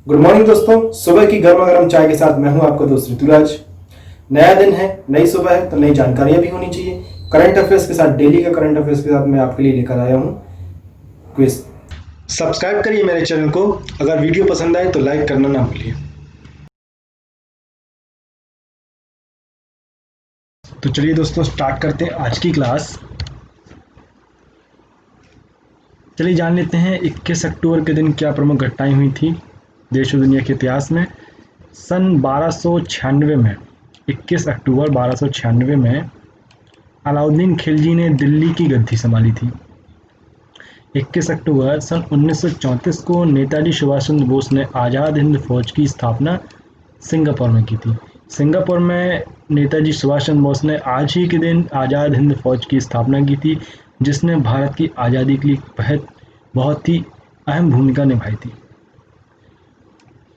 Good morning दोस्तों। सुबह की गर्मा गर्म चाय के साथ मैं हूं आपका दोस्त ऋतुराज। नया दिन है, नई सुबह है, तो नई जानकारियां भी होनी चाहिए। करंट अफेयर्स के साथ, डेली का करंट अफेयर्स के साथ मैं आपके लिए लेकर आया हूं क्विज। सब्सक्राइब करिए मेरे चैनल को। अगर वीडियो पसंद आए तो लाइक करना ना भूलिए। तो चलिए दोस्तों, स्टार्ट करते हैं आज की क्लास। चलिए जान लेते हैं 21 अक्टूबर के दिन क्या प्रमुख घटनाएं हुई थी देश और दुनिया के इतिहास में। सन 1296 में, 21 अक्टूबर 1296 में अलाउद्दीन खिलजी ने दिल्ली की गद्दी संभाली थी। 21 अक्टूबर सन 1934 को नेताजी सुभाष चंद्र बोस ने आज़ाद हिंद फौज की स्थापना सिंगापुर में की थी। सिंगापुर में नेताजी सुभाष चंद्र बोस ने आज ही के दिन आज़ाद हिंद फौज की स्थापना की थी, जिसने भारत की आज़ादी के लिए बहुत ही अहम भूमिका निभाई थी।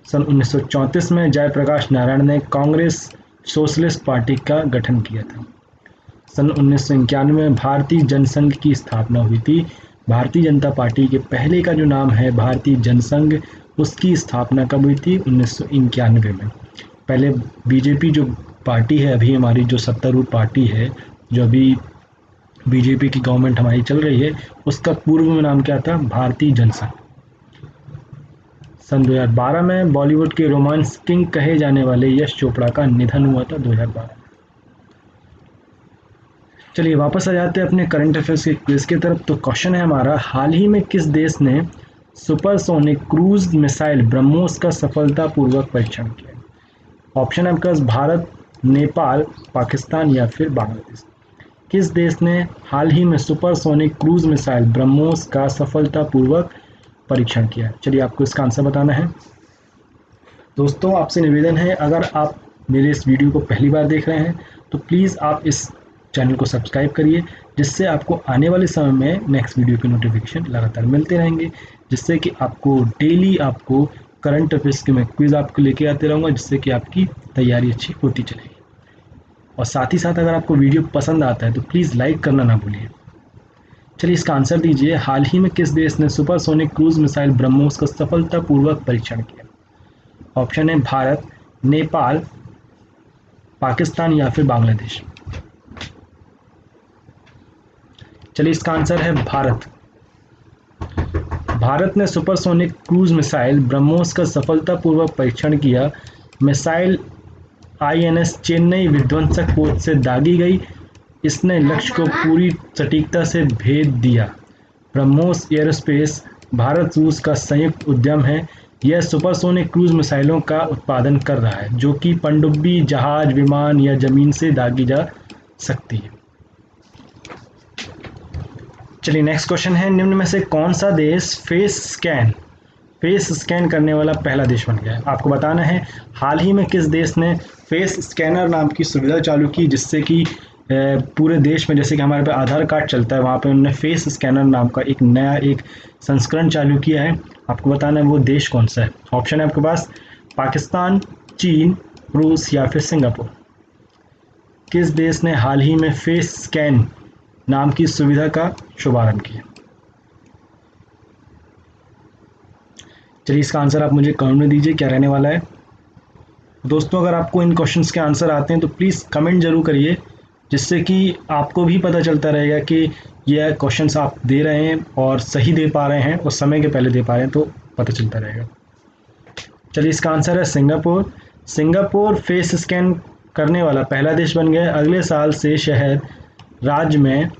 सन 1934 में जयप्रकाश नारायण ने कांग्रेस सोशलिस्ट पार्टी का गठन किया था। सन 1991 में भारतीय जनसंघ की स्थापना हुई थी। भारतीय जनता पार्टी के पहले का जो नाम है भारतीय जनसंघ, उसकी स्थापना कब हुई थी? 1991 में। पहले बीजेपी जो पार्टी है, अभी हमारी जो सत्तारूढ़ पार्टी है, जो अभी बीजेपी की गवर्नमेंट हमारी चल रही है, उसका पूर्व में नाम क्या था? भारतीय जनसंघ। सन 2012 में बॉलीवुड के रोमांस किंग कहे जाने वाले यश चोपड़ा का निधन हुआ था, 2012। चलिए वापस आ जाते हैं अपने करंट अफेयर्स के क्विज की तरफ। तो क्वेश्चन है हमारा, हाल ही में किस देश ने सुपरसोनिक क्रूज मिसाइल ब्रह्मोस का सफलतापूर्वक परीक्षण किया? ऑप्शन है आपके पास भारत, नेपाल, पाकिस्तान या फिर बांग्लादेश। किस देश ने हाल ही में सुपरसोनिक क्रूज मिसाइल ब्रह्मोस का सफलतापूर्वक परीक्षण किया? चलिए आपको इसका आंसर बताना है। दोस्तों आपसे निवेदन है, अगर आप मेरे इस वीडियो को पहली बार देख रहे हैं तो प्लीज़ आप इस चैनल को सब्सक्राइब करिए, जिससे आपको आने वाले समय में नेक्स्ट वीडियो के नोटिफिकेशन लगातार मिलते रहेंगे, जिससे कि आपको डेली आपको करंट अफेयर्स के मैं क्विज आपको लेके आते रहूँगा, जिससे कि आपकी तैयारी अच्छी होती चलेगी। और साथ ही साथ अगर आपको वीडियो पसंद आता है तो प्लीज़ लाइक करना ना भूलिए। चलिए इसका आंसर दीजिए, हाल ही में किस देश ने सुपरसोनिक क्रूज मिसाइल ब्रह्मोस का सफलतापूर्वक परीक्षण किया? ऑप्शन है भारत, नेपाल, पाकिस्तान या फिर बांग्लादेश। चलिए इसका आंसर है भारत। भारत ने सुपरसोनिक क्रूज मिसाइल ब्रह्मोस का सफलतापूर्वक परीक्षण किया। मिसाइल आईएनएस चेन्नई विध्वंसक पोत से दागी गई। इसने लक्ष्य को पूरी सटीकता से भेद दिया। ब्रह्मोस एयरोस्पेस भारत रूस का संयुक्त उद्यम है। यह सुपरसोनिक क्रूज मिसाइलों का उत्पादन कर रहा है, जो कि पनडुब्बी, जहाज, विमान या जमीन से दागी जा सकती है। चलिए नेक्स्ट क्वेश्चन है, निम्न में से कौन सा देश फेस स्कैन करने वाला पहला देश बन गया है? आपको बताना है हाल ही में किस देश ने फेस स्कैनर नाम की सुविधा चालू की, जिससे कि पूरे देश में, जैसे कि हमारे पे आधार कार्ड चलता है, वहाँ पे उन्होंने फेस स्कैनर नाम का एक नया संस्करण चालू किया है। आपको बताना है वो देश कौन सा है। ऑप्शन है आपके पास पाकिस्तान, चीन, रूस या फिर सिंगापुर। किस देश ने हाल ही में फेस स्कैन नाम की सुविधा का शुभारंभ किया? चलिए इसका आंसर आप मुझे कमेंट में दीजिए, क्या रहने वाला है। दोस्तों अगर आपको इन क्वेश्चंस के आंसर आते हैं तो प्लीज़ कमेंट जरूर करिए, जिससे कि आपको भी पता चलता रहेगा कि यह क्वेश्चंस आप दे रहे हैं और सही दे पा रहे हैं और समय के पहले दे पा रहे हैं, तो पता चलता रहेगा। चलिए इसका आंसर है सिंगापुर। सिंगापुर फेस स्कैन करने वाला पहला देश बन गया। अगले साल से शहर राज्य में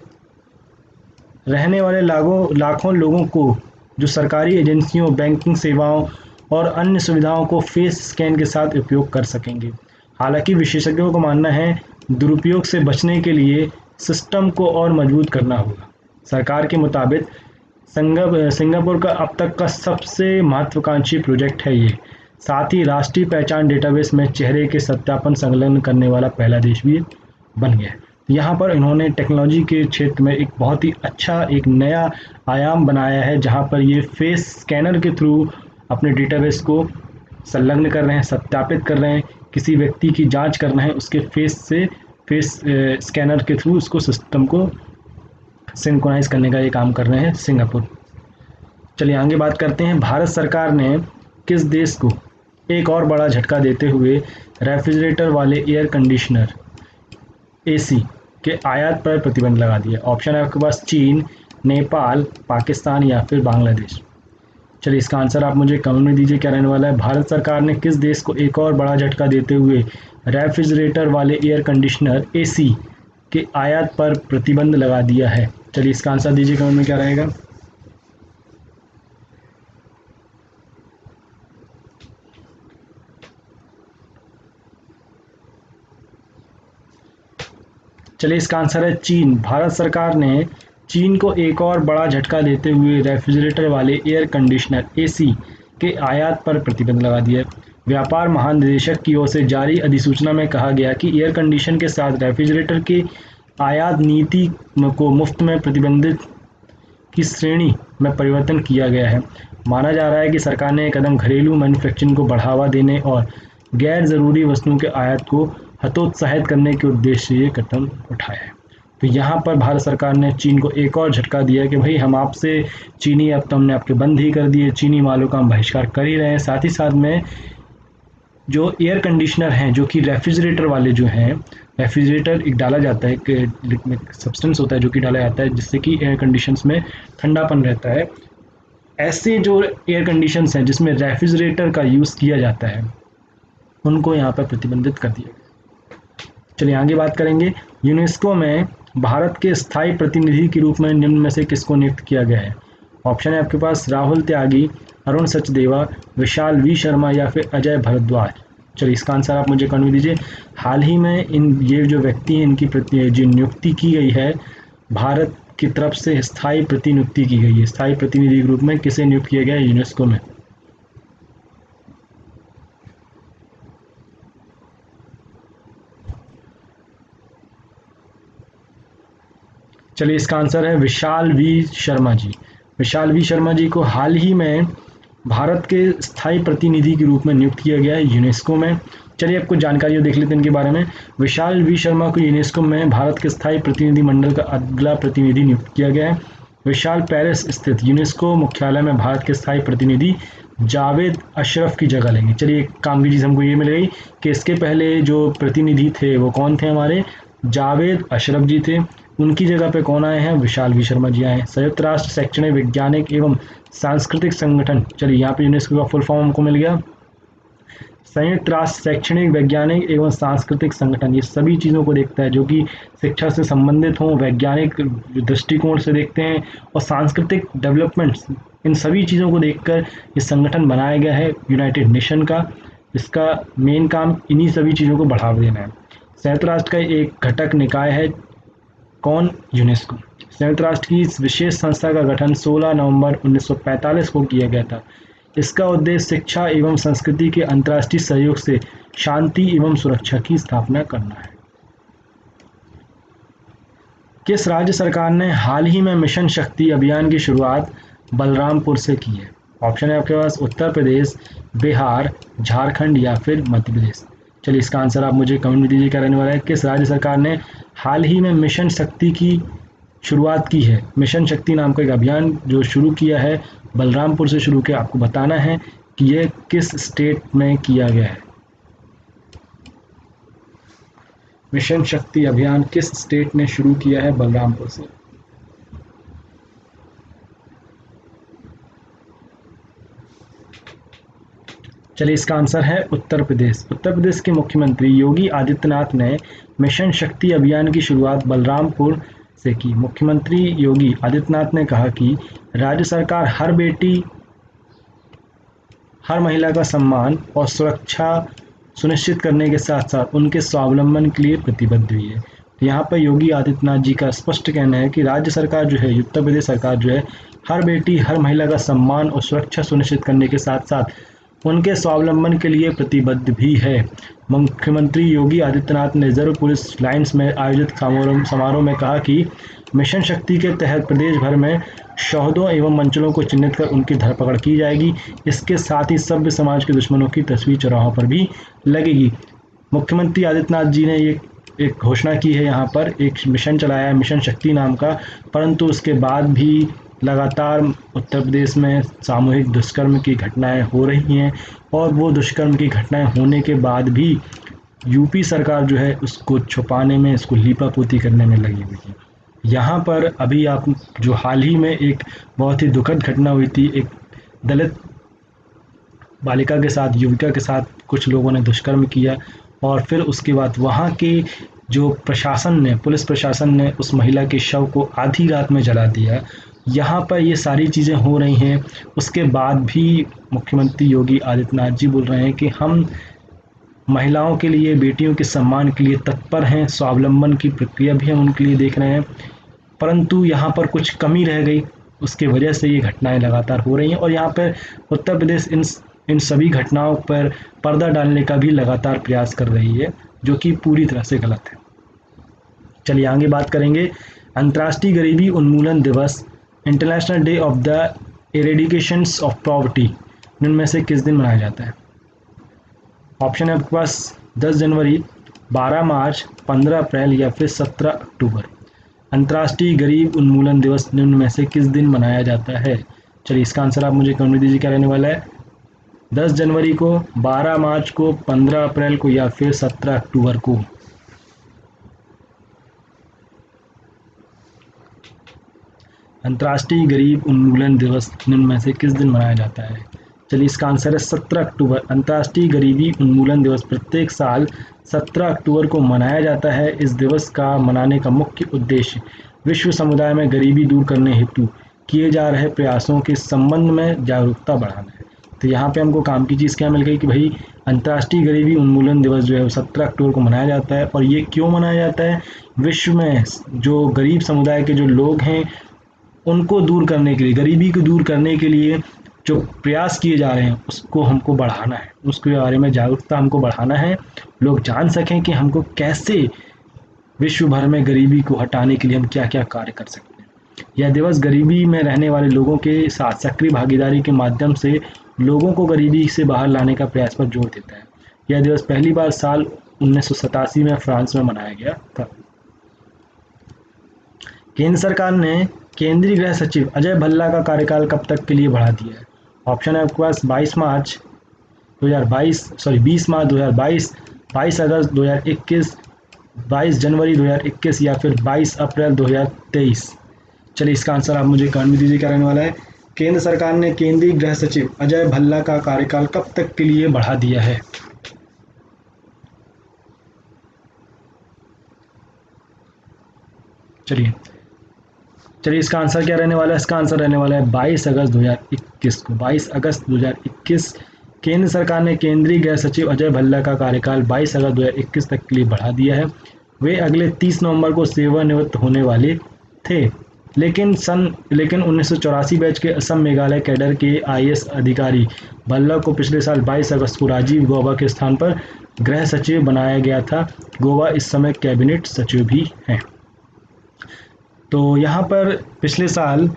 रहने वाले लाखों लोगों को जो सरकारी एजेंसियों, बैंकिंग सेवाओं और अन्य सुविधाओं को फेस स्कैन के साथ उपयोग कर सकेंगे। हालांकि विशेषज्ञों का मानना है दुरुपयोग से बचने के लिए सिस्टम को और मजबूत करना होगा। सरकार के मुताबिक सिंगापुर का अब तक का सबसे महत्वाकांक्षी प्रोजेक्ट है ये। साथ ही राष्ट्रीय पहचान डेटाबेस में चेहरे के सत्यापन संलग्न करने वाला पहला देश भी बन गया है। यहाँ पर इन्होंने टेक्नोलॉजी के क्षेत्र में एक बहुत ही अच्छा एक नया आयाम बनाया है, जहाँ पर ये फेस स्कैनर के थ्रू अपने डेटाबेस को संलग्न कर रहे हैं, सत्यापित कर रहे हैं, किसी व्यक्ति की जांच कर रहे हैं, उसके फेस स्कैनर के थ्रू उसको सिस्टम को सिंक्रोनाइज करने का ये काम कर रहे हैं सिंगापुर। चलिए आगे बात करते हैं। भारत सरकार ने किस देश को एक और बड़ा झटका देते हुए रेफ्रिजरेटर वाले एयर कंडीशनर एसी के आयात पर प्रतिबंध लगा दिया? ऑप्शन है आपके पास चीन, नेपाल, पाकिस्तान या फिर बांग्लादेश। चलिए इसका आंसर आप मुझे कमेंट में दीजिए क्या रहने वाला है। भारत सरकार ने किस देश को एक और बड़ा झटका देते हुए रेफ्रिजरेटर वाले एयर कंडीशनर एसी के आयात पर प्रतिबंध लगा दिया है? चलिए इसका आंसर दीजिए कमेंट में क्या रहेगा। चलिए इसका आंसर है चीन। भारत सरकार ने चीन को एक और बड़ा झटका देते हुए रेफ्रिजरेटर वाले एयर कंडीशनर एसी के आयात पर प्रतिबंध लगा दिया है। व्यापार महानिदेशक की ओर से जारी अधिसूचना में कहा गया कि एयर कंडीशन के साथ रेफ्रिजरेटर के आयात नीति को मुफ्त में प्रतिबंधित की श्रेणी में परिवर्तन किया गया है। माना जा रहा है कि सरकार ने यह कदम घरेलू मैन्युफैक्चरिंग को बढ़ावा देने और गैर ज़रूरी वस्तुओं के आयात को हतोत्साहित करने के उद्देश्य से ये कदम उठाया है। तो यहाँ पर भारत सरकार ने चीन को एक और झटका दिया कि भाई हम आपसे चीनी अब तो हमने आपके बंद ही कर दिए, चीनी मालों का हम बहिष्कार कर ही रहे हैं। साथ ही साथ में जो एयर कंडीशनर हैं जो कि रेफ्रिजरेटर वाले जो हैं, रेफ्रिजरेटर एक डाला जाता है, एक सब्सटेंस होता है जो कि डाला जाता है जिससे कि एयर कंडीशंस में ठंडापन रहता है। ऐसे जो एयर कंडीशंस हैं जिसमें रेफ्रिजरेटर का यूज़ किया जाता है उनको यहाँ पर प्रतिबंधित कर दिया गया। चलिए आगे बात करेंगे। यूनेस्को में भारत के स्थायी प्रतिनिधि के रूप में निम्न में से किसको नियुक्त किया गया है? ऑप्शन है आपके पास राहुल त्यागी, अरुण सचदेवा, विशाल वी शर्मा या फिर अजय भारद्वाज। चलिए इसका आंसर आप मुझे कमेंट दीजिए। हाल ही में ये जो व्यक्ति हैं इनकी जो नियुक्ति की गई है भारत की तरफ से स्थायी प्रतिनियुक्ति की गई है। स्थायी प्रतिनिधि के रूप में किसे नियुक्त किया गया है यूनेस्को में? चलिए इसका आंसर है विशाल वी शर्मा जी। विशाल वी शर्मा जी को हाल ही में भारत के स्थायी प्रतिनिधि के रूप में नियुक्त किया गया है यूनेस्को में। चलिए अब कुछ जानकारियाँ देख लेते हैं इनके बारे में। विशाल वी शर्मा को यूनेस्को में भारत के स्थायी प्रतिनिधि मंडल का अगला प्रतिनिधि नियुक्त किया गया है। विशाल पेरिस स्थित यूनेस्को मुख्यालय में भारत के स्थायी प्रतिनिधि जावेद अशरफ की जगह लेंगे। चलिए एक काम की चीज़ हमको ये मिल गई कि इसके पहले जो प्रतिनिधि थे वो कौन थे? हमारे जावेद अशरफ जी थे। उनकी जगह पे कौन आए हैं? विशाल वी शर्मा जी आए हैं। संयुक्त राष्ट्र शैक्षणिक वैज्ञानिक एवं सांस्कृतिक संगठन, चलिए यहाँ पे यूनेस्को का फुल फॉर्म हमको मिल गया। संयुक्त राष्ट्र शैक्षणिक वैज्ञानिक एवं सांस्कृतिक संगठन ये सभी चीज़ों को देखता है जो कि शिक्षा से संबंधित हों, वैज्ञानिक दृष्टिकोण से देखते हैं और सांस्कृतिक डेवलपमेंट्स, इन सभी चीज़ों को देखकर ये संगठन बनाया गया है यूनाइटेड नेशन का। इसका मेन काम इन्हीं सभी चीज़ों को बढ़ावा देना है। संयुक्त राष्ट्र का एक घटक निकाय है कौन? यूनेस्को। संयुक्त राष्ट्र की इस विशेष संस्था का गठन 16 नवंबर 1945 को किया गया था। इसका उद्देश्य शिक्षा एवं संस्कृति के अंतर्राष्ट्रीय सहयोग से शांति एवं सुरक्षा की स्थापना करना है। किस राज्य सरकार ने हाल ही में मिशन शक्ति अभियान की शुरुआत बलरामपुर से की है? ऑप्शन है आपके पास उत्तर प्रदेश, बिहार, झारखंड या फिर मध्य प्रदेश। चलिए इसका आंसर आप मुझे कमेंट में दीजिए क्या रहने वाला है। किस राज्य सरकार ने हाल ही में मिशन शक्ति की शुरुआत की है? मिशन शक्ति नाम का एक अभियान जो शुरू किया है बलरामपुर से शुरू किया। आपको बताना है कि यह किस स्टेट में किया गया है। मिशन शक्ति अभियान किस स्टेट ने शुरू किया है? बलरामपुर से। चलिए इसका आंसर है उत्तर प्रदेश। उत्तर प्रदेश के मुख्यमंत्री योगी आदित्यनाथ ने मिशन शक्ति अभियान की शुरुआत बलरामपुर से की। मुख्यमंत्री योगी आदित्यनाथ ने कहा कि राज्य सरकार हर बेटी, हर महिला का सम्मान और सुरक्षा सुनिश्चित करने के साथ साथ उनके स्वावलंबन के लिए प्रतिबद्ध हुई है। तो यहाँ पर योगी आदित्यनाथ जी का स्पष्ट कहना है कि राज्य सरकार जो है, उत्तर प्रदेश सरकार जो है, हर बेटी, हर महिला का सम्मान और सुरक्षा सुनिश्चित करने के साथ साथ उनके स्वावलंबन के लिए प्रतिबद्ध भी है। मुख्यमंत्री योगी आदित्यनाथ ने रिजर्व पुलिस लाइन्स में आयोजित समारोह में कहा कि मिशन शक्ति के तहत प्रदेश भर में शहीदों एवं मंचलों को चिन्हित कर उनकी धरपकड़ की जाएगी। इसके साथ ही सभ्य समाज के दुश्मनों की तस्वीर चौराहों पर भी लगेगी। मुख्यमंत्री आदित्यनाथ जी ने ये एक घोषणा की है, यहाँ पर एक मिशन चलाया है मिशन शक्ति नाम का, परंतु उसके बाद भी लगातार उत्तर प्रदेश में सामूहिक दुष्कर्म की घटनाएं हो रही हैं और वो दुष्कर्म की घटनाएं होने के बाद भी यूपी सरकार जो है उसको छुपाने में, इसको लीपापोती करने में लगी हुई है। यहाँ पर अभी आप जो हाल ही में एक बहुत ही दुखद घटना हुई थी, एक दलित बालिका के साथ, युविका के साथ कुछ लोगों ने दुष्कर्म किया और फिर उसके बाद वहाँ के जो प्रशासन ने, पुलिस प्रशासन ने उस महिला के शव को आधी रात में जला दिया। यहाँ पर ये सारी चीज़ें हो रही हैं, उसके बाद भी मुख्यमंत्री योगी आदित्यनाथ जी बोल रहे हैं कि हम महिलाओं के लिए, बेटियों के सम्मान के लिए तत्पर हैं, स्वावलंबन की प्रक्रिया भी हम उनके लिए देख रहे हैं, परंतु यहाँ पर कुछ कमी रह गई, उसके वजह से ये घटनाएं लगातार हो रही हैं और यहाँ पर उत्तर प्रदेश इन सभी घटनाओं पर पर्दा डालने का भी लगातार प्रयास कर रही है, जो कि पूरी तरह से गलत है। चलिए आगे बात करेंगे। अंतर्राष्ट्रीय गरीबी उन्मूलन दिवस, international day of the eradication of poverty, इनमें से किस दिन मनाया जाता है? ऑप्शन है आपके पास 10 जनवरी, 12 मार्च, 15 अप्रैल या फिर 17 अक्टूबर। अंतर्राष्ट्रीय गरीब उन्मूलन दिवस निम्न में से किस दिन मनाया जाता है? चलिए इसका आंसर आप मुझे कमेंट में दीजिए, क्या रहने वाला है? 10 जनवरी को, 12 मार्च को, 15 अप्रैल को या फिर 17 अक्टूबर को। अंतर्राष्ट्रीय गरीब उन्मूलन दिवस निम्न में से किस दिन मनाया जाता है? चलिए इसका आंसर है 17 अक्टूबर। अंतर्राष्ट्रीय गरीबी उन्मूलन दिवस प्रत्येक साल 17 अक्टूबर को मनाया जाता है। इस दिवस का मनाने का मुख्य उद्देश्य विश्व समुदाय में गरीबी दूर करने हेतु किए जा रहे प्रयासों के संबंध में जागरूकता बढ़ाना है। तो यहाँ पे हमको काम की चीज़ क्या मिल गई कि भाई अंतर्राष्ट्रीय गरीबी उन्मूलन दिवस जो है वो 17 अक्टूबर को मनाया जाता है। और ये क्यों मनाया जाता है? विश्व में जो गरीब समुदाय के जो लोग हैं उनको दूर करने के लिए, गरीबी को दूर करने के लिए जो प्रयास किए जा रहे हैं उसको हमको बढ़ाना है, उसके बारे में जागरूकता हमको बढ़ाना है, लोग जान सकें कि हमको कैसे विश्व भर में गरीबी को हटाने के लिए हम क्या क्या कार्य कर सकते हैं। यह दिवस गरीबी में रहने वाले लोगों के साथ सक्रिय भागीदारी के माध्यम से लोगों को गरीबी से बाहर लाने का प्रयास पर जोर देता है। यह दिवस पहली बार साल 1987 में फ्रांस में मनाया गया था। केंद्र सरकार ने केंद्रीय गृह सचिव अजय भल्ला का कार्यकाल कब तक के लिए बढ़ा दिया है? ऑप्शन है आपके पास 20 मार्च 2022, 22 अगस्त 2021, 22 जनवरी 2021 या फिर 22 अप्रैल 2023। चलिए इसका आंसर आप मुझे कमेंट में दीजिए, क्या रहने वाला है? केंद्र सरकार ने केंद्रीय गृह सचिव अजय भल्ला का कार्यकाल कब तक के लिए बढ़ा दिया है? चलिए इसका आंसर क्या रहने वाला है? इसका आंसर रहने वाला है 22 अगस्त 2021 को। 22 अगस्त 2021 केंद्र सरकार ने केंद्रीय गृह सचिव अजय भल्ला का कार्यकाल 22 अगस्त 2021 तक के लिए बढ़ा दिया है। वे अगले 30 नवंबर को सेवानिवृत्त होने वाले थे, लेकिन 1984 बैच के असम मेघालय कैडर के IAS अधिकारी भल्ला को पिछले साल 22 अगस्त को राजीव गौबा के स्थान पर गृह सचिव बनाया गया था। गौबा इस समय कैबिनेट सचिव भी हैं। तो यहाँ पर पिछले साल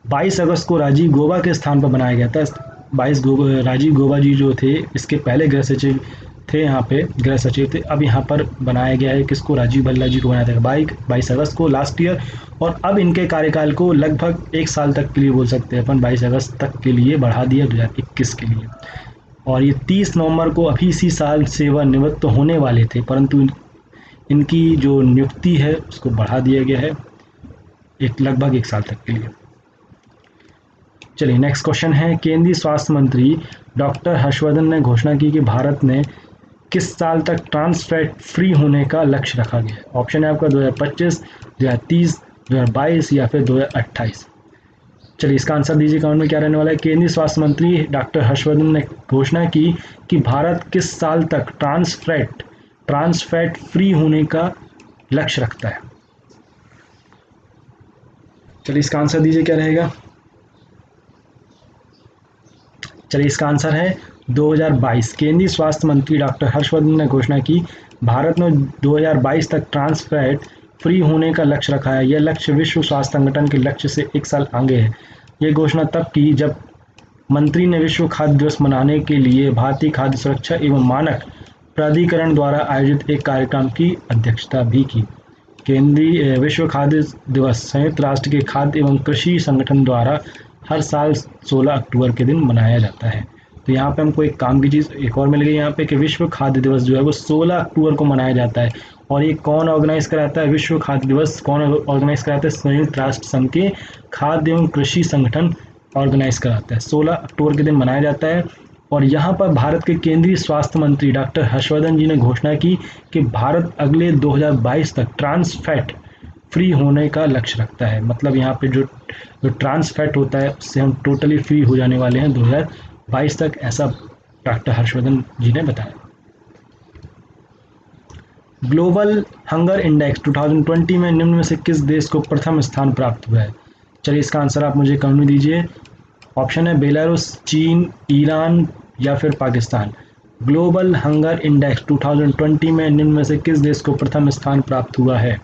22 अगस्त को राजीव गौबा के स्थान पर बनाया गया था। राजीव गौबा जी जो थे इसके पहले गृह सचिव थे, यहाँ पे गृह सचिव थे। अब यहाँ पर बनाया गया है किसको? राजीव भल्ला जी को बनाया था 22 अगस्त को लास्ट ईयर। और अब इनके कार्यकाल को लगभग 1 साल तक के लिए बोल सकते हैं अपन, 22 अगस्त तक के लिए बढ़ा दिया 2021 के लिए। और ये 30 नवंबर को अभी इसी साल सेवानिवृत्त होने वाले थे, परंतु इनकी जो नियुक्ति है उसको बढ़ा दिया गया है लगभग 1 साल तक के लिए। चलिए नेक्स्ट क्वेश्चन है। केंद्रीय स्वास्थ्य मंत्री डॉक्टर हर्षवर्धन ने घोषणा की कि भारत में किस साल तक ट्रांस फैट फ्री होने का लक्ष्य रखा गया है? ऑप्शन है आपका 2025, 2030, 2022 या फिर 2028। चलिए इसका आंसर दीजिए कमेंट में, क्या रहने वाला है? केंद्रीय स्वास्थ्य मंत्री डॉक्टर हर्षवर्धन ने घोषणा की कि भारत किस साल तक ट्रांस फैट फ्री होने का लक्ष्य रखता है। चलिए इसका आंसर दीजिए, क्या रहेगा? चलिए इसका आंसर है 2022। केंद्रीय स्वास्थ्य मंत्री डॉक्टर हर्षवर्धन ने घोषणा की भारत में 2022 तक ट्रांस फैट फ्री होने का लक्ष्य रखा है। यह लक्ष्य विश्व स्वास्थ्य संगठन के लक्ष्य से 1 साल आगे है। यह घोषणा तब की जब मंत्री ने विश्व खाद्य दिवस मनाने के लिए भारतीय खाद्य सुरक्षा एवं मानक प्राधिकरण द्वारा आयोजित एक कार्यक्रम की अध्यक्षता भी की। केंद्रीय विश्व खाद्य दिवस संयुक्त राष्ट्र के खाद्य एवं कृषि संगठन द्वारा हर साल 16 अक्टूबर के दिन मनाया जाता है। तो यहाँ पे हमको एक काम की चीज़ एक और मिल गई यहाँ पे कि विश्व खाद्य दिवस जो है वो 16 अक्टूबर को मनाया जाता है। और ये कौन ऑर्गेनाइज कराता है? विश्व खाद्य दिवस कौन ऑर्गेनाइज कराता है? संयुक्त राष्ट्र संघ के खाद्य एवं कृषि संगठन ऑर्गेनाइज कराता है। 16 अक्टूबर के दिन मनाया जाता है। और यहाँ पर भारत के केंद्रीय स्वास्थ्य मंत्री डॉक्टर हर्षवर्धन जी ने घोषणा की कि भारत अगले 2022 तक ट्रांस फैट फ्री होने का लक्ष्य रखता है। मतलब यहाँ पे जो ट्रांस फैट होता है उससे हम टोटली फ्री हो जाने वाले हैं 2022 तक, ऐसा डॉक्टर हर्षवर्धन जी ने बताया। ग्लोबल हंगर इंडेक्स 2020 में निम्न में से किस देश को प्रथम स्थान प्राप्त हुआ है? चलिए इसका आंसर आप मुझे कमेंट में दीजिए। ऑप्शन है बेलारूस, चीन, ईरान या फिर पाकिस्तान। ग्लोबल हंगर इंडेक्स 2020 में निम्न में से किस देश को प्रथम स्थान प्राप्त हुआ है?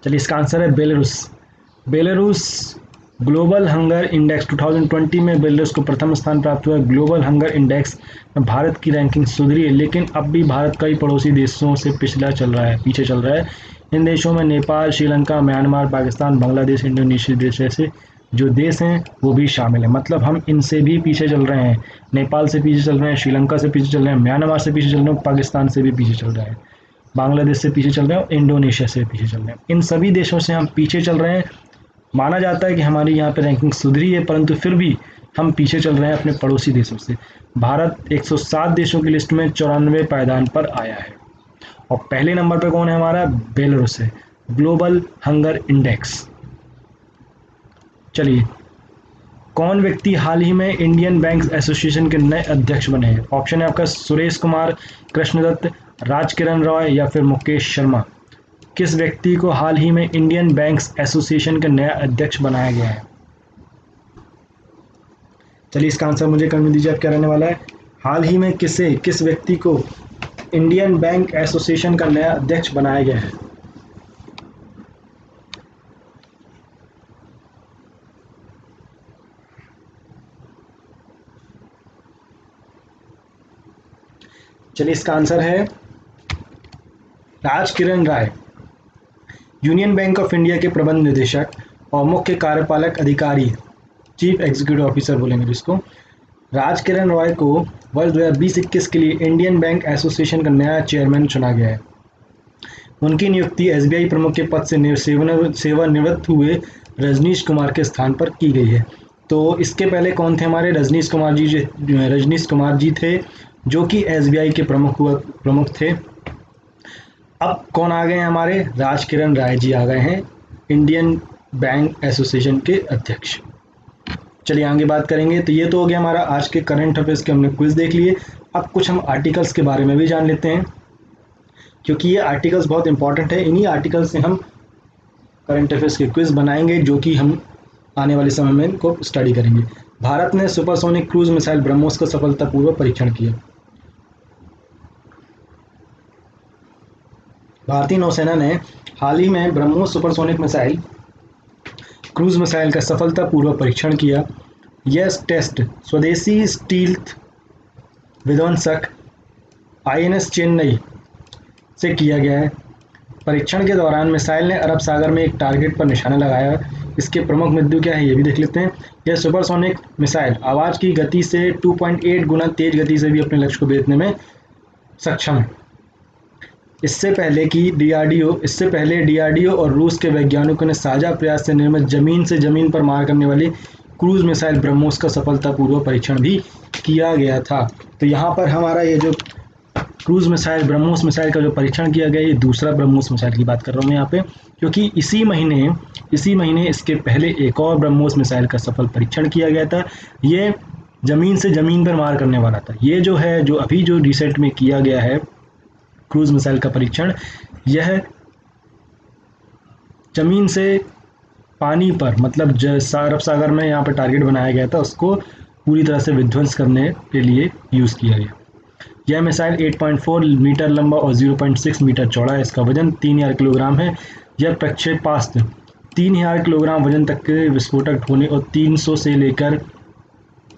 चलिए इसका आंसर है Belarus. Belarus global hunger index 2020 में बेलारूस को प्रथम स्थान प्राप्त हुआ। ग्लोबल हंगर इंडेक्स में भारत की रैंकिंग सुधरी है, लेकिन अब भी भारत कई पड़ोसी देशों से पीछे चल रहा है। इन देशों में नेपाल, श्रीलंका, म्यांमार, पाकिस्तान, बांग्लादेश, इंडोनेशिया जैसे जो देश हैं वो भी शामिल हैं। मतलब हम इनसे भी पीछे चल रहे हैं। नेपाल से पीछे चल रहे हैं, श्रीलंका से पीछे चल रहे हैं, म्यांमार से पीछे चल रहे हैं, पाकिस्तान से भी पीछे चल रहे हैं, बांग्लादेश से पीछे चल रहे हैं और इंडोनेशिया से पीछे चल रहे हैं। इन सभी देशों से हम पीछे चल रहे हैं। माना जाता है कि हमारी यहाँ पे रैंकिंग सुधरी है, परंतु फिर भी हम पीछे चल रहे हैं अपने पड़ोसी देशों से। भारत 107 देशों की लिस्ट में 94 पायदान पर आया है। और पहले नंबर पे कौन है हमारा? बेलारूस है, ग्लोबल हंगर इंडेक्स। चलिए, कौन व्यक्ति हाल ही में इंडियन बैंक एसोसिएशन के नए अध्यक्ष बने हैं? ऑप्शन है आपका सुरेश कुमार, कृष्णदत्त, राजकिरण रॉय या फिर मुकेश शर्मा। किस व्यक्ति को हाल ही में इंडियन बैंक्स एसोसिएशन का नया अध्यक्ष बनाया गया है? चलिए इसका आंसर मुझे कमेंट में दीजिए, आप क्या रहने वाला है। हाल ही में किस व्यक्ति को इंडियन बैंक एसोसिएशन का नया अध्यक्ष बनाया गया है? चलिए इसका आंसर है राजकिरण राय। यूनियन बैंक ऑफ इंडिया के प्रबंध निदेशक और मुख्य कार्यपालक अधिकारी, चीफ एग्जीक्यूटिव ऑफिसर बोलेंगे जिसको, राजकिरण रॉय को वर्ष 2020-21 के लिए इंडियन बैंक एसोसिएशन का नया चेयरमैन चुना गया है। उनकी नियुक्ति एसबीआई प्रमुख के पद से सेवानिवृत्त हुए रजनीश कुमार के स्थान पर की गई है। तो इसके पहले कौन थे हमारे? रजनीश कुमार जी थे जो कि एसबीआई के प्रमुख थे। अब कौन आ गए हैं हमारे? राजकिरण राय जी आ गए हैं इंडियन बैंक एसोसिएशन के अध्यक्ष। चलिए आगे बात करेंगे। तो ये तो हो गया हमारा आज के करंट अफेयर्स के, हमने क्विज देख लिए। अब कुछ हम आर्टिकल्स के बारे में भी जान लेते हैं, क्योंकि ये आर्टिकल्स बहुत इंपॉर्टेंट है। इन्हीं आर्टिकल्स से हम करंट अफेयर्स के क्विज बनाएंगे, जो कि हम आने वाले समय में इनको स्टडी करेंगे। भारत ने सुपरसोनिक क्रूज मिसाइल ब्रह्मोस का सफलतापूर्वक परीक्षण किया। भारतीय नौसेना ने हाल ही में BrahMos supersonic missile cruise missile का सफलतापूर्वक परीक्षण किया। यह टेस्ट स्वदेशी स्टील्थ विध्वंसक आईएनएस चेन्नई से किया गया है। परीक्षण के दौरान मिसाइल ने अरब सागर में एक टारगेट पर निशाना लगाया। इसके प्रमुख बिंदु क्या है ये भी देख लेते हैं। यह सुपरसोनिक मिसाइल आवाज़ की गति से 2.8 गुना तेज गति से भी अपने लक्ष्य को भेदने में सक्षम है। इससे पहले डीआरडीओ और रूस के वैज्ञानिकों ने साझा प्रयास से निर्मित जमीन से जमीन पर मार करने वाली क्रूज मिसाइल ब्रह्मोस का सफलतापूर्वक परीक्षण भी किया गया था। तो यहाँ पर हमारा ये जो क्रूज मिसाइल ब्रह्मोस मिसाइल का जो परीक्षण किया गया, ये दूसरा ब्रह्मोस मिसाइल की बात कर रहा हूँ मैं यहाँ पे, क्योंकि इसी महीने इसके पहले एक और ब्रह्मोस मिसाइल का सफल परीक्षण किया गया था। ये ज़मीन से ज़मीन पर मार करने वाला था। ये जो है जो अभी जो रिसेंट में किया गया है क्रूज मिसाइल का परीक्षण, यह ज़मीन से पानी पर, मतलब अरब सागर में यहाँ पर टारगेट बनाया गया था, उसको पूरी तरह से विध्वंस करने के लिए यूज़ किया गया। यह मिसाइल 8.4 मीटर लंबा और 0.6 मीटर चौड़ा है। इसका वजन 3000 किलोग्राम है। यह प्रक्षेपास्त्र 3000 किलोग्राम वजन तक के विस्फोटक ढोने और 300 से लेकर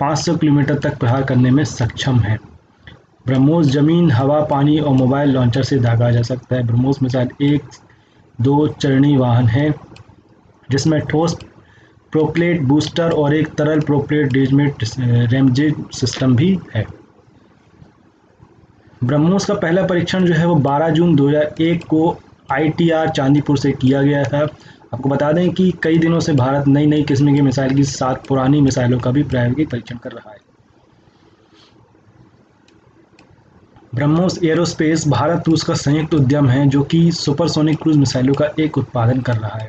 500 किलोमीटर तक प्रहार करने में सक्षम है। ब्रह्मोस जमीन, हवा, पानी और मोबाइल लॉन्चर से दागा जा सकता है। ब्रह्मोस मिसाइल एक 2 चरणीय वाहन है जिसमें ठोस प्रोपेलर बूस्टर और एक तरल प्रोपेलर रेमजेट सिस्टम भी है। ब्रह्मोस का पहला परीक्षण जो है वो 12 जून 2001 को ITR चांदीपुर से किया गया था। आपको बता दें कि कई दिनों से भारत नई नई किस्म की मिसाइल की 7 पुरानी मिसाइलों का भी प्रायोगिक परीक्षण कर रहा है। ब्रह्मोस एरोस्पेस भारत रूस का संयुक्त उद्यम है जो कि सुपरसोनिक क्रूज मिसाइलों का एक उत्पादन कर रहा है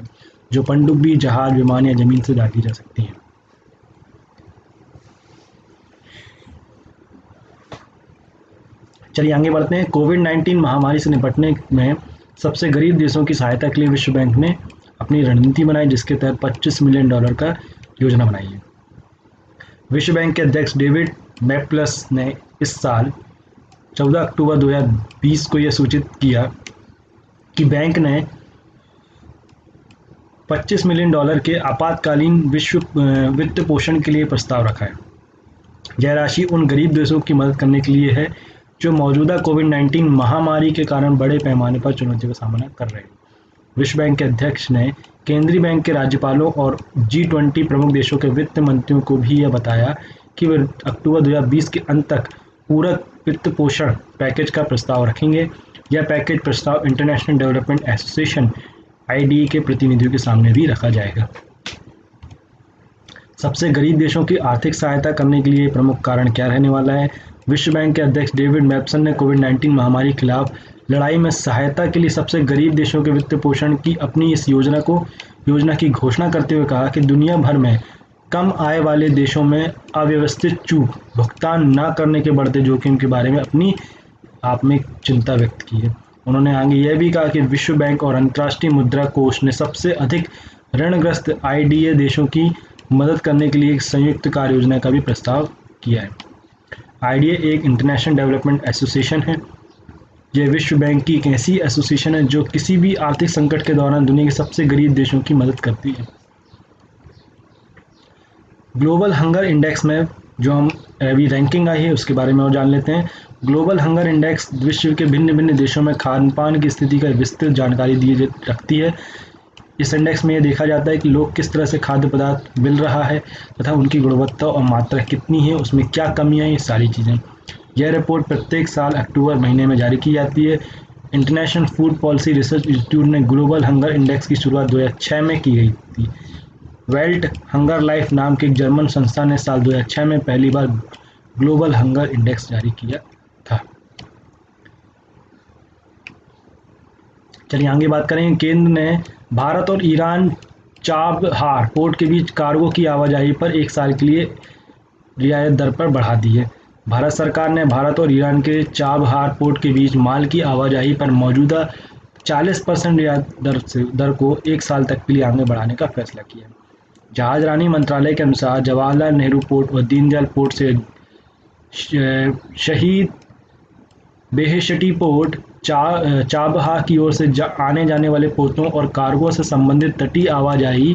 जो पनडुब्बी, जहाज, विमान या जमीन से दागी जा सकती हैं। चलिए आगे बढ़ते हैं। कोविड-19 महामारी से निपटने में सबसे गरीब देशों की सहायता के लिए विश्व बैंक ने अपनी रणनीति बनाई जिसके तहत $25 मिलियन का योजना बनाई है। विश्व बैंक के अध्यक्ष डेविड मैप्लस ने इस साल 14 अक्टूबर 2020 को यह सूचित किया कि बैंक ने $25 मिलियन के आपातकालीन विश्व वित्त पोषण के लिए प्रस्ताव रखा है। यह राशि उन गरीब देशों की मदद करने के लिए है जो मौजूदा कोविड-19 महामारी के कारण बड़े पैमाने पर चुनौतियों का सामना कर रहे हैं। विश्व बैंक के अध्यक्ष ने केंद्रीय बैंक के राज्यपालों और G20 प्रमुख देशों के वित्त मंत्रियों को भी यह बताया कि वे अक्टूबर 2020 के अंत तक पूरक वित्त पोषण पैकेज का प्रस्ताव रखेंगे। यह पैकेज प्रस्ताव इंटरनेशनल डेवलपमेंट एसोसिएशन IDE के प्रतिनिधियों के सामने भी रखा जाएगा। सबसे गरीब देशों की आर्थिक सहायता करने के लिए प्रमुख कारण क्या रहने वाला है? विश्व बैंक के अध्यक्ष डेविड मैप्सन ने कोविड-19 महामारी के खिलाफ लड़ाई में सहायता के लिए सबसे गरीब देशों के वित्त पोषण की अपनी इस योजना की घोषणा करते हुए कहा कि दुनिया भर में कम आय वाले देशों में अव्यवस्थित चूक भुगतान न करने के बढ़ते जोखिम के बारे में अपनी आप में चिंता व्यक्त की है। उन्होंने आगे यह भी कहा कि विश्व बैंक और अंतर्राष्ट्रीय मुद्रा कोष ने सबसे अधिक ऋणग्रस्त IDA देशों की मदद करने के लिए एक संयुक्त कार्य योजना का भी प्रस्ताव किया है। IDA एक इंटरनेशनल डेवलपमेंट एसोसिएशन है। यह विश्व बैंक की एक ऐसी एसोसिएशन है जो किसी भी आर्थिक संकट के दौरान दुनिया के सबसे गरीब देशों की मदद करती है। ग्लोबल हंगर इंडेक्स में जो हम अभी रैंकिंग आई है उसके बारे में और जान लेते हैं। ग्लोबल हंगर इंडेक्स विश्व के भिन्न भिन्न देशों में खान पान की स्थिति का विस्तृत जानकारी रखती है। इस इंडेक्स में यह देखा जाता है कि लोग किस तरह से खाद्य पदार्थ मिल रहा है तथा उनकी गुणवत्ता और मात्रा कितनी है, उसमें क्या कमियां हैं, ये सारी चीज़ें। यह रिपोर्ट प्रत्येक साल अक्टूबर महीने में जारी की जाती है। International food policy research institute ने ग्लोबल हंगर इंडेक्स की शुरुआत 2006 में की गई थी। वेल्ट हंगर लाइफ नाम के एक जर्मन संस्था ने साल 2006 में पहली बार ग्लोबल हंगर इंडेक्स जारी किया था। चलिए आगे बात करेंगे। केंद्र ने भारत और ईरान चाबहार पोर्ट के बीच कार्गो की आवाजाही पर 1 साल के लिए रियायत दर पर बढ़ा दी है। भारत सरकार ने भारत और ईरान के चाबहार पोर्ट के बीच माल की आवाजाही पर मौजूदा 40% रियायत दर को 1 साल तक के लिए आगे बढ़ाने का फैसला किया है। जहाजरानी मंत्रालय के अनुसार जवाहरलाल नेहरू पोर्ट और दीनदयाल पोर्ट से शहीद बेहेशती पोर्ट चाबहार की ओर से आने जाने वाले पोतों और कार्गो से संबंधित तटीय आवाजाही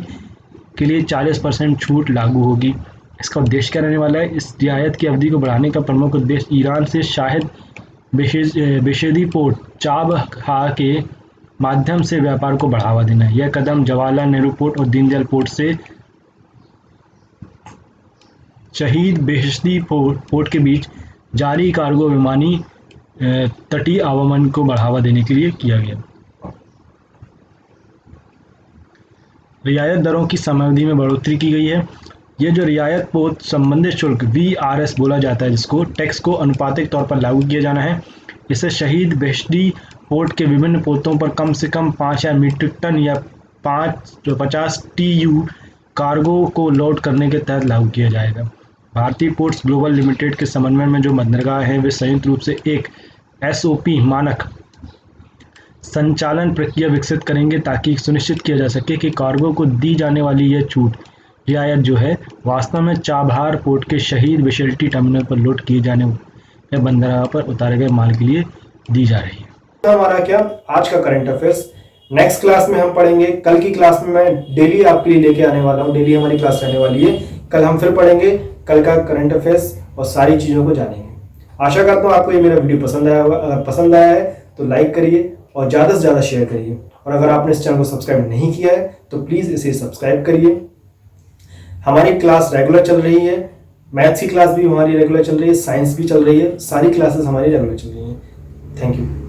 के लिए 40% छूट लागू होगी। इसका उद्देश्य क्या रहने वाला है? इस रियायत की अवधि को बढ़ाने का प्रमुख उद्देश्य ईरान से शाहिद बेहेशती पोर्ट चाबहार के माध्यम से व्यापार को बढ़ावा देना है। यह कदम जवाहरलाल नेहरू पोर्ट और दीनदयाल पोर्ट से शहीद बेहेशती पोर्ट के बीच जारी कार्गो विमानी तटीय आवागमन को बढ़ावा देने के लिए किया गया। रियायत दरों की समयावधि में बढ़ोतरी की गई है। ये जो रियायत पोत संबंधित शुल्क VRS बोला जाता है, जिसको टैक्स को अनुपातिक तौर पर लागू किया जाना है। इससे शहीद बेहेशती पोर्ट के विभिन्न पोतों पर कम से कम 5000 मीट्रिक टन या 50 TEU कार्गो को लोड करने के तहत लागू किया जाएगा। भारतीय पोर्ट्स ग्लोबल लिमिटेड के समन्वय में जो बंदरगाह हैं वे संयुक्त रूप से एक SOP मानक संचालन प्रक्रिया विकसित करेंगे ताकि सुनिश्चित किया जा सके कि कार्गो को दी जाने वाली यह छूट रियायत जो है वास्तव में चाबहार पोर्ट के शहीद बेहेशती टर्मिनल पर लोड किए जाने या बंदरगाह पर उतारे गए माल के लिए दी जा रही है। तो हमारा क्या आज का करंट अफेयर्स नेक्स्ट क्लास में हम पढ़ेंगे, कल की क्लास में मैं डेली आपके लिए लेके आने वाला हूँ, डेली हमारी क्लास रहने वाली है। कल हम फिर पढ़ेंगे, कल का करंट अफेयर्स और सारी चीज़ों को जानेंगे। आशा करता हूँ आपको ये मेरा वीडियो पसंद आया होगा। अगर पसंद आया है तो लाइक करिए और ज़्यादा से ज़्यादा शेयर करिए, और अगर आपने इस चैनल को सब्सक्राइब नहीं किया है तो प्लीज़ इसे सब्सक्राइब करिए। हमारी क्लास रेगुलर चल रही है, मैथ्स की क्लास भी हमारी रेगुलर चल रही है, साइंस भी चल रही है, सारी क्लासेस हमारी रेगुलर चल रही हैं। Thank you.